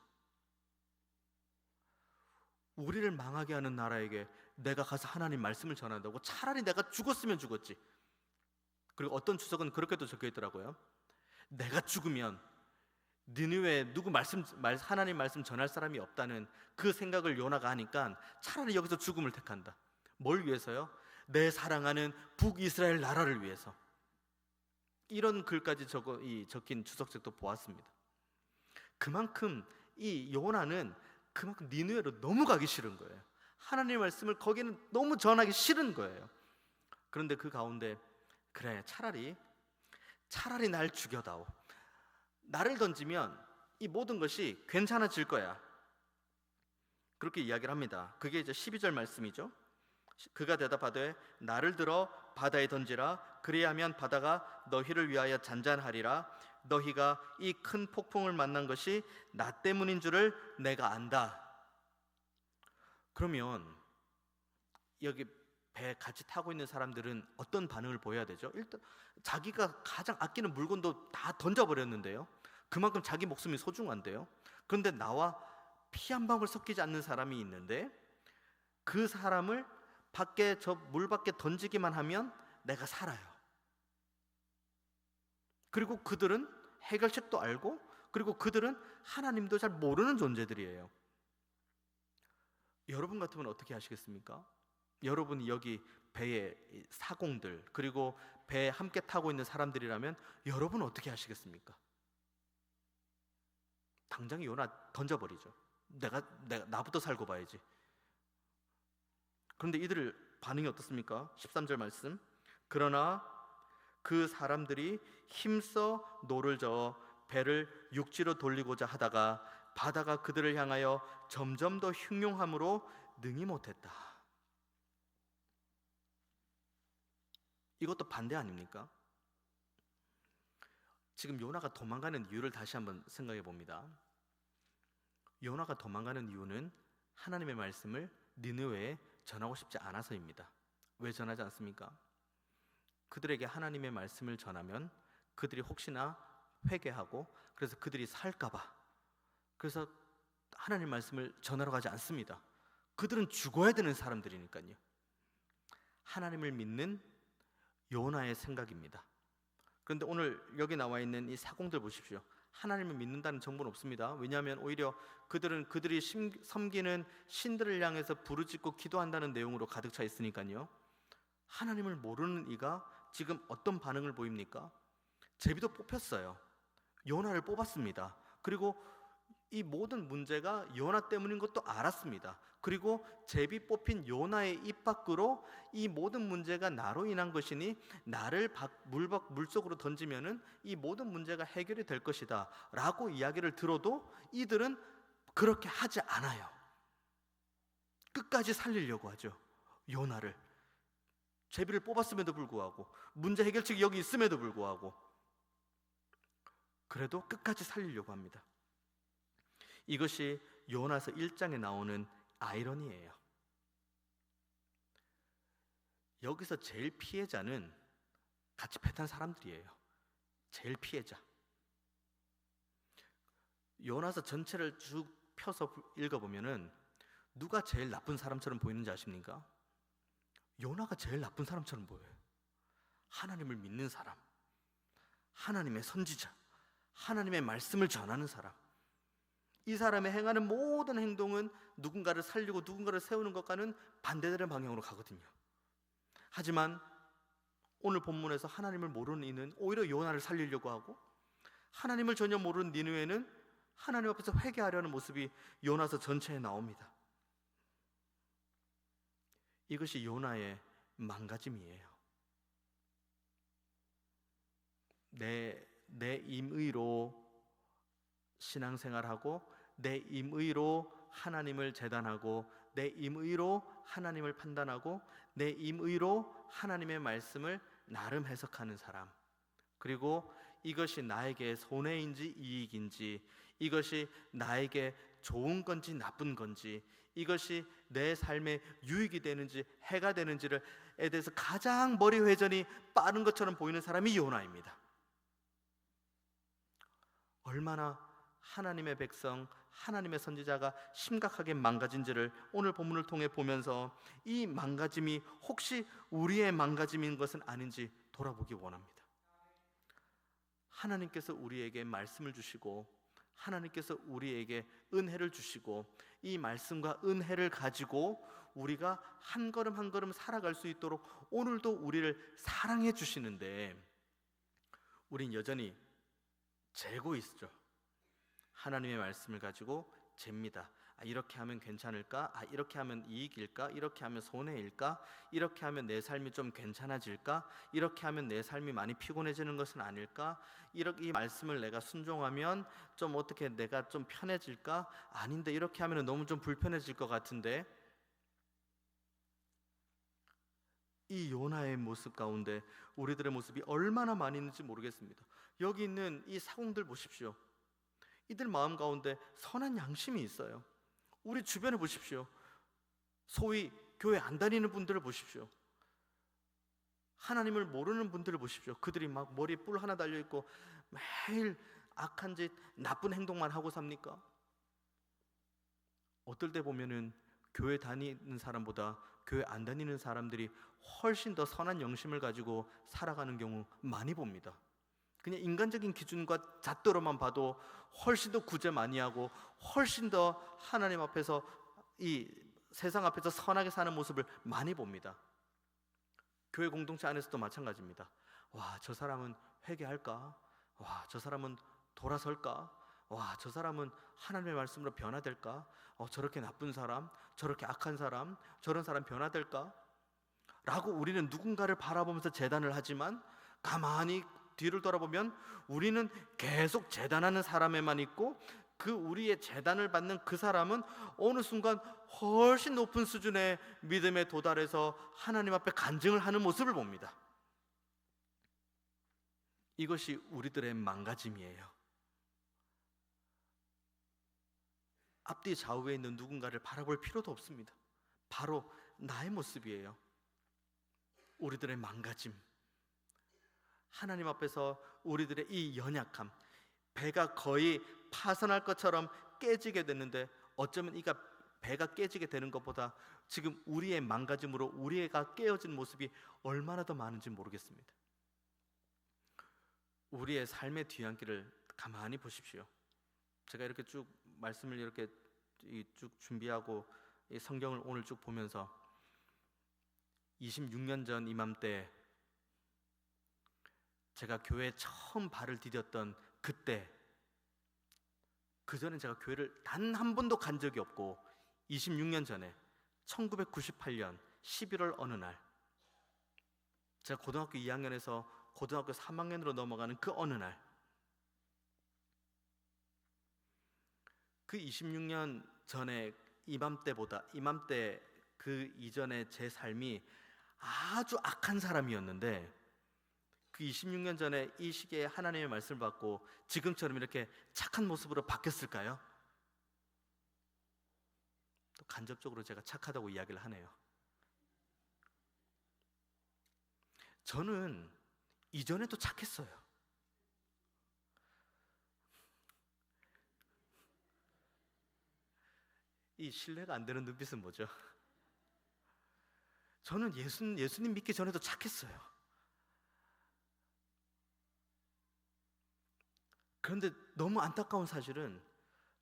우리를 망하게 하는 나라에게 내가 가서 하나님 말씀을 전한다고? 차라리 내가 죽었으면 죽었지. 그리고 어떤 주석은 그렇게도 적혀 있더라고요. 내가 죽으면 니느웨에 누구 하나님 말씀 전할 사람이 없다는 그 생각을 요나가 하니까 차라리 여기서 죽음을 택한다. 뭘 위해서요? 내 사랑하는 북이스라엘 나라를 위해서. 이런 글까지 적힌 주석책도 보았습니다. 그만큼 이 요나는 그만큼 니느웨로 너무 가기 싫은 거예요. 하나님의 말씀을 거기는 너무 전하기 싫은 거예요. 그런데 그 가운데 그래, 차라리 날 죽여다오. 나를 던지면 이 모든 것이 괜찮아질 거야. 그렇게 이야기를 합니다. 그게 이제 12절 말씀이죠. 그가 대답하되 나를 들어 바다에 던지라. 그리하면 바다가 너희를 위하여 잔잔하리라. 너희가 이 큰 폭풍을 만난 것이 나 때문인 줄을 내가 안다. 그러면 여기 배 같이 타고 있는 사람들은 어떤 반응을 보여야 되죠? 일단 자기가 가장 아끼는 물건도 다 던져버렸는데요. 그만큼 자기 목숨이 소중한데요. 그런데 나와 피 한 방울 섞이지 않는 사람이 있는데 그 사람을 물 밖에 던지기만 하면 내가 살아요. 그리고 그들은 해결책도 알고, 그리고 그들은 하나님도 잘 모르는 존재들이에요. 여러분 같으면 어떻게 하시겠습니까? 여러분이 여기 배의 사공들, 그리고 배에 함께 타고 있는 사람들이라면 여러분은 어떻게 하시겠습니까? 당장 요나 던져버리죠. 나부터 살고 봐야지. 그런데 이들 반응이 어떻습니까? 13절 말씀, 그러나 그 사람들이 힘써 노를 저어 배를 육지로 돌리고자 하다가 바다가 그들을 향하여 점점 더 흉흉함으로 능히 못했다. 이것도 반대 아닙니까? 지금 요나가 도망가는 이유를 다시 한번 생각해 봅니다. 요나가 도망가는 이유는 하나님의 말씀을 니느웨에 전하고 싶지 않아서입니다. 왜 전하지 않습니까? 그들에게 하나님의 말씀을 전하면 그들이 혹시나 회개하고, 그래서 그들이 살까봐, 그래서 하나님 말씀을 전하러 가지 않습니다. 그들은 죽어야 되는 사람들이니까요. 하나님을 믿는 요나의 생각입니다. 그런데 오늘 여기 나와 있는 이 사공들 보십시오. 하나님을 믿는다는 정보는 없습니다. 왜냐하면 오히려 그들은 그들이 섬기는 신들을 향해서 부르짖고 기도한다는 내용으로 가득 차 있으니까요. 하나님을 모르는 이가 지금 어떤 반응을 보입니까? 제비도 뽑혔어요. 요나를 뽑았습니다. 그리고 이 모든 문제가 요나 때문인 것도 알았습니다. 그리고 제비 뽑힌 요나의 입 밖으로 이 모든 문제가 나로 인한 것이니 나를 물속으로 던지면은 이 모든 문제가 해결이 될 것이다 라고 이야기를 들어도 이들은 그렇게 하지 않아요. 끝까지 살리려고 하죠. 요나를. 제비를 뽑았음에도 불구하고, 문제 해결책이 여기 있음에도 불구하고 그래도 끝까지 살리려고 합니다. 이것이 요나서 1장에 나오는 아이러니예요. 여기서 제일 피해자는 같이 배 탄 사람들이에요. 제일 피해자. 요나서 전체를 쭉 펴서 읽어보면은 누가 제일 나쁜 사람처럼 보이는지 아십니까? 요나가 제일 나쁜 사람처럼 보여요. 하나님을 믿는 사람, 하나님의 선지자, 하나님의 말씀을 전하는 사람. 이 사람의 행하는 모든 행동은 누군가를 살리고 누군가를 세우는 것과는 반대되는 방향으로 가거든요. 하지만 오늘 본문에서 하나님을 모르는 이는 오히려 요나를 살리려고 하고, 하나님을 전혀 모르는 니느웨는 하나님 앞에서 회개하려는 모습이 요나서 전체에 나옵니다. 이것이 요나의 망가짐이에요. 내 임의로 신앙생활하고, 내 임의로 하나님을 재단하고, 내 임의로 하나님을 판단하고, 내 임의로 하나님의 말씀을 나름 해석하는 사람, 그리고 이것이 나에게 손해인지 이익인지, 이것이 나에게 좋은 건지 나쁜 건지, 이것이 내 삶에 유익이 되는지 해가 되는지에 대해서 가장 머리 회전이 빠른 것처럼 보이는 사람이 요나입니다. 얼마나 하나님의 백성, 하나님의 선지자가 심각하게 망가진지를 오늘 본문을 통해 보면서 이 망가짐이 혹시 우리의 망가짐인 것은 아닌지 돌아보기 원합니다. 하나님께서 우리에게 말씀을 주시고, 하나님께서 우리에게 은혜를 주시고, 이 말씀과 은혜를 가지고 우리가 한 걸음 한 걸음 살아갈 수 있도록 오늘도 우리를 사랑해 주시는데, 우린 여전히 재고 있죠. 하나님의 말씀을 가지고 잽니다. 이렇게 하면 괜찮을까? 이렇게 하면 이익일까? 이렇게 하면 손해일까? 이렇게 하면 내 삶이 좀 괜찮아질까? 이렇게 하면 내 삶이 많이 피곤해지는 것은 아닐까? 이 말씀을 내가 순종하면 좀 어떻게 내가 좀 편해질까? 아닌데 이렇게 하면 너무 좀 불편해질 것 같은데. 이 요나의 모습 가운데 우리들의 모습이 얼마나 많이 있는지 모르겠습니다. 여기 있는 이 사공들 보십시오. 이들 마음 가운데 선한 양심이 있어요. 우리 주변에 보십시오. 소위 교회 안 다니는 분들을 보십시오. 하나님을 모르는 분들을 보십시오. 그들이 막 머리에 뿔 하나 달려있고 매일 악한 짓, 나쁜 행동만 하고 삽니까? 어떨 때 보면은 교회 다니는 사람보다 교회 안 다니는 사람들이 훨씬 더 선한 영심을 가지고 살아가는 경우 많이 봅니다. 그냥 인간적인 기준과 잣대로만 봐도 훨씬 더 구제 많이 하고, 훨씬 더 하나님 앞에서, 이 세상 앞에서 선하게 사는 모습을 많이 봅니다. 교회 공동체 안에서도 마찬가지입니다. 와, 저 사람은 회개할까? 와, 저 사람은 돌아설까? 와, 저 사람은 하나님의 말씀으로 변화될까? 저렇게 나쁜 사람, 저렇게 악한 사람, 저런 사람 변화될까? 라고 우리는 누군가를 바라보면서 재단을 하지만, 가만히 뒤를 돌아보면 우리는 계속 재단하는 사람에만 있고, 그 우리의 재단을 받는 그 사람은 어느 순간 훨씬 높은 수준의 믿음에 도달해서 하나님 앞에 간증을 하는 모습을 봅니다. 이것이 우리들의 망가짐이에요. 앞뒤 좌우에 있는 누군가를 바라볼 필요도 없습니다. 바로 나의 모습이에요. 우리들의 망가짐, 하나님 앞에서 우리들의 이 연약함, 배가 거의 파산할 것처럼 깨지게 됐는데 어쩌면 이가 배가 깨지게 되는 것보다 지금 우리의 망가짐으로 우리가 깨어진 모습이 얼마나 더 많은지 모르겠습니다. 우리의 삶의 뒤안길을 가만히 보십시오. 제가 이렇게 쭉 말씀을 이렇게 쭉 준비하고 이 성경을 오늘 쭉 보면서 26년 전 이맘때 제가 교회에 처음 발을 디뎠던 그때, 그전엔 제가 교회를 단 한 번도 간 적이 없고 26년 전에 1998년 11월 어느 날, 제가 고등학교 2학년에서 고등학교 3학년으로 넘어가는 그 어느 날, 그 26년 전에 이맘때 그 이전에 제 삶이 아주 악한 사람이었는데, 그 26년 전에 이 시기에 하나님의 말씀을 받고 지금처럼 이렇게 착한 모습으로 바뀌었을까요? 또 간접적으로 제가 착하다고 이야기를 하네요. 저는 이전에도 착했어요. 이 신뢰가 안 되는 눈빛은 뭐죠? 저는 예수님 믿기 전에도 착했어요. 그런데 너무 안타까운 사실은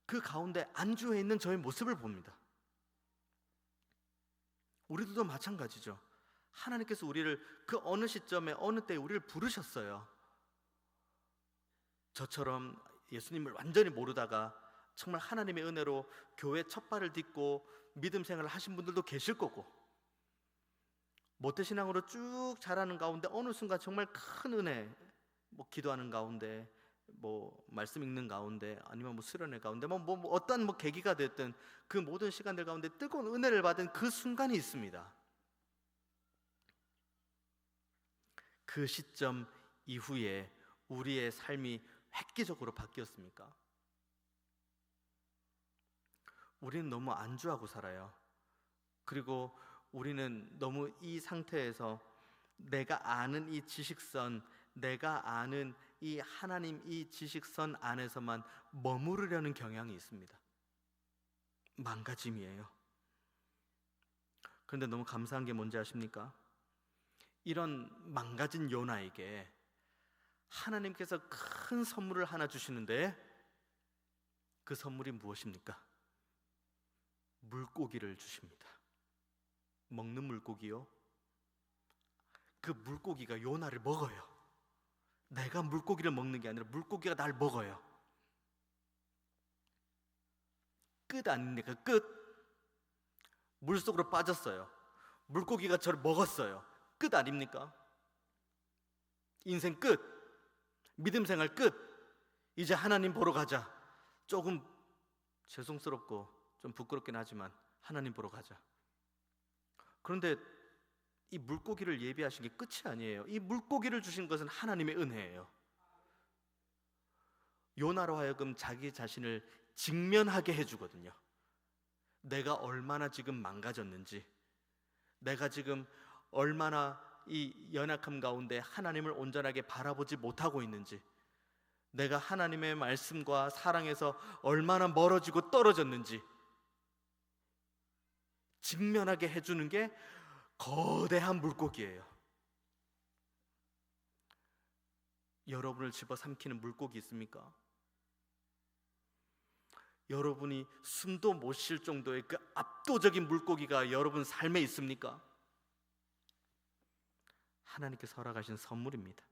그 가운데 안주해 있는 저의 모습을 봅니다. 우리들도 마찬가지죠. 하나님께서 우리를 그 어느 시점에 어느 때에 우리를 부르셨어요. 저처럼 예수님을 완전히 모르다가 정말 하나님의 은혜로 교회 첫 발을 딛고 믿음 생활을 하신 분들도 계실 거고, 모태신앙으로 쭉 자라는 가운데 어느 순간 정말 큰 은혜, 기도하는 가운데, 말씀 읽는 가운데, 아니면 수련회 가운데, 어떤 계기가 됐든 그 모든 시간들 가운데 뜨거운 은혜를 받은 그 순간이 있습니다. 그 시점 이후에 우리의 삶이 획기적으로 바뀌었습니까? 우리는 너무 안주하고 살아요. 그리고 우리는 너무 이 상태에서 내가 아는 이 지식선, 내가 아는 이 하나님 이 지식선 안에서만 머무르려는 경향이 있습니다. 망가짐이에요. 그런데 너무 감사한 게 뭔지 아십니까? 이런 망가진 요나에게 하나님께서 큰 선물을 하나 주시는데, 그 선물이 무엇입니까? 물고기를 주십니다. 먹는 물고기요? 그 물고기가 요나를 먹어요. 내가 물고기를 먹는 게 아니라 물고기가 날 먹어요. 끝 아닙니까? 끝. 물속으로 빠졌어요. 물고기가 저를 먹었어요. 끝 아닙니까? 인생 끝. 믿음 생활 끝. 이제 하나님 보러 가자. 조금 죄송스럽고 좀 부끄럽긴 하지만 하나님 보러 가자. 그런데 이 물고기를 예비하신 게 끝이 아니에요. 이 물고기를 주신 것은 하나님의 은혜예요. 요나로 하여금 자기 자신을 직면하게 해주거든요. 내가 얼마나 지금 망가졌는지, 내가 지금 얼마나 이 연약함 가운데 하나님을 온전하게 바라보지 못하고 있는지, 내가 하나님의 말씀과 사랑에서 얼마나 멀어지고 떨어졌는지 직면하게 해주는 게 거대한 물고기예요. 여러분을 집어삼키는 물고기 있습니까? 여러분이 숨도 못 쉴 정도의 그 압도적인 물고기가 여러분 삶에 있습니까? 하나님께서 허락하신 선물입니다.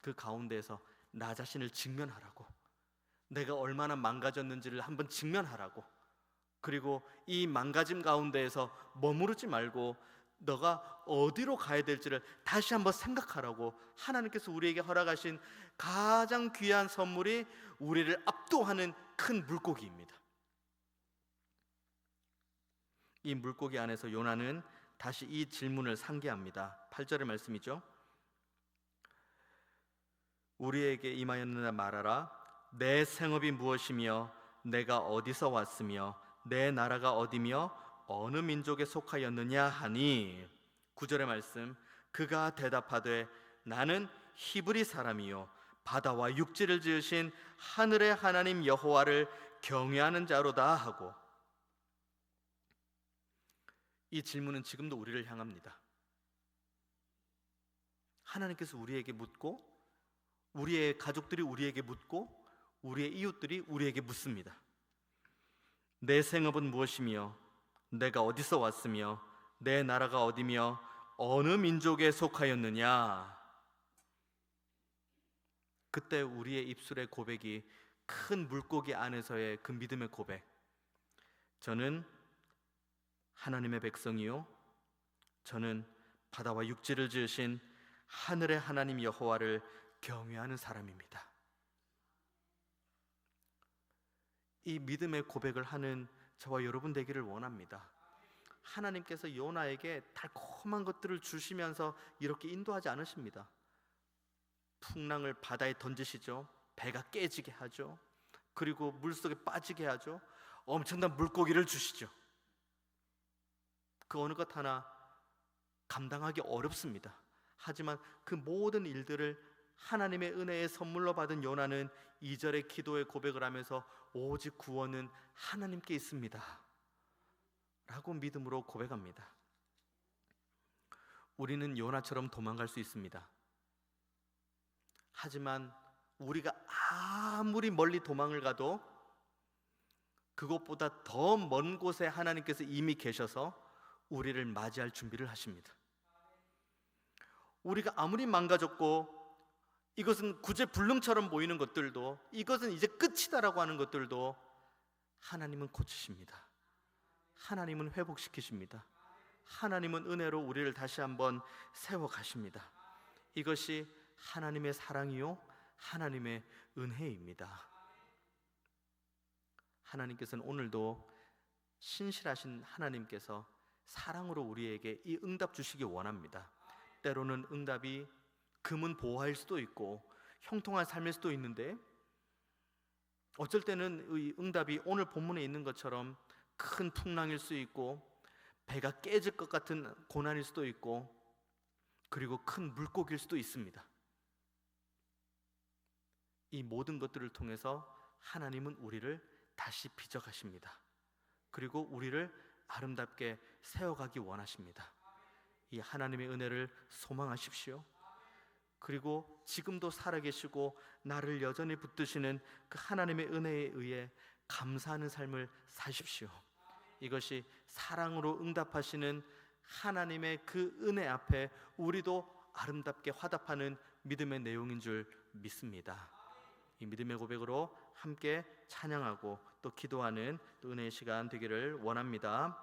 그 가운데에서 나 자신을 직면하라고, 내가 얼마나 망가졌는지를 한번 직면하라고, 그리고 이 망가짐 가운데에서 머무르지 말고 너가 어디로 가야 될지를 다시 한번 생각하라고 하나님께서 우리에게 허락하신 가장 귀한 선물이 우리를 압도하는 큰 물고기입니다. 이 물고기 안에서 요나는 다시 이 질문을 상기합니다. 8절의 말씀이죠. 우리에게 임하였느냐 말하라. 내 생업이 무엇이며 내가 어디서 왔으며 내 나라가 어디며 어느 민족에 속하였느냐 하니, 9절의 말씀, 그가 대답하되 나는 히브리 사람이요 바다와 육지를 지으신 하늘의 하나님 여호와를 경외하는 자로다 하고, 이 질문은 지금도 우리를 향합니다. 하나님께서 우리에게 묻고, 우리의 가족들이 우리에게 묻고, 우리의 이웃들이 우리에게 묻습니다. 내 생업은 무엇이며 내가 어디서 왔으며 내 나라가 어디며 어느 민족에 속하였느냐? 그때 우리의 입술의 고백이 큰 물고기 안에서의 그 믿음의 고백, 저는 하나님의 백성이요, 저는 바다와 육지를 지으신 하늘의 하나님 여호와를 경외하는 사람입니다. 이 믿음의 고백을 하는 저와 여러분 되기를 원합니다. 하나님께서 요나에게 달콤한 것들을 주시면서 이렇게 인도하지 않으십니다. 풍랑을 바다에 던지시죠. 배가 깨지게 하죠. 그리고 물속에 빠지게 하죠. 엄청난 물고기를 주시죠. 그 어느 것 하나 감당하기 어렵습니다. 하지만 그 모든 일들을 하나님의 은혜의 선물로 받은 요나는 2절의 기도의 고백을 하면서 오직 구원은 하나님께 있습니다 라고 믿음으로 고백합니다. 우리는 요나처럼 도망갈 수 있습니다. 하지만 우리가 아무리 멀리 도망을 가도 그것보다 더 먼 곳에 하나님께서 이미 계셔서 우리를 맞이할 준비를 하십니다. 우리가 아무리 망가졌고 이것은 구제불능처럼 보이는 것들도, 이것은 이제 끝이다라고 하는 것들도 하나님은 고치십니다. 하나님은 회복시키십니다. 하나님은 은혜로 우리를 다시 한번 세워가십니다. 이것이 하나님의 사랑이요 하나님의 은혜입니다. 하나님께서는 오늘도 신실하신 하나님께서 사랑으로 우리에게 이 응답 주시기 원합니다. 때로는 응답이 금은 보화일 수도 있고 형통한 삶일 수도 있는데, 어쩔 때는 이 응답이 오늘 본문에 있는 것처럼 큰 풍랑일 수 있고 배가 깨질 것 같은 고난일 수도 있고, 그리고 큰 물고기일 수도 있습니다. 이 모든 것들을 통해서 하나님은 우리를 다시 빚어가십니다. 그리고 우리를 아름답게 세워가기 원하십니다. 이 하나님의 은혜를 소망하십시오. 그리고 지금도 살아계시고 나를 여전히 붙드시는 그 하나님의 은혜에 의해 감사하는 삶을 사십시오. 이것이 사랑으로 응답하시는 하나님의 그 은혜 앞에 우리도 아름답게 화답하는 믿음의 내용인 줄 믿습니다. 이 믿음의 고백으로 함께 찬양하고 또 기도하는 또 은혜의 시간 되기를 원합니다.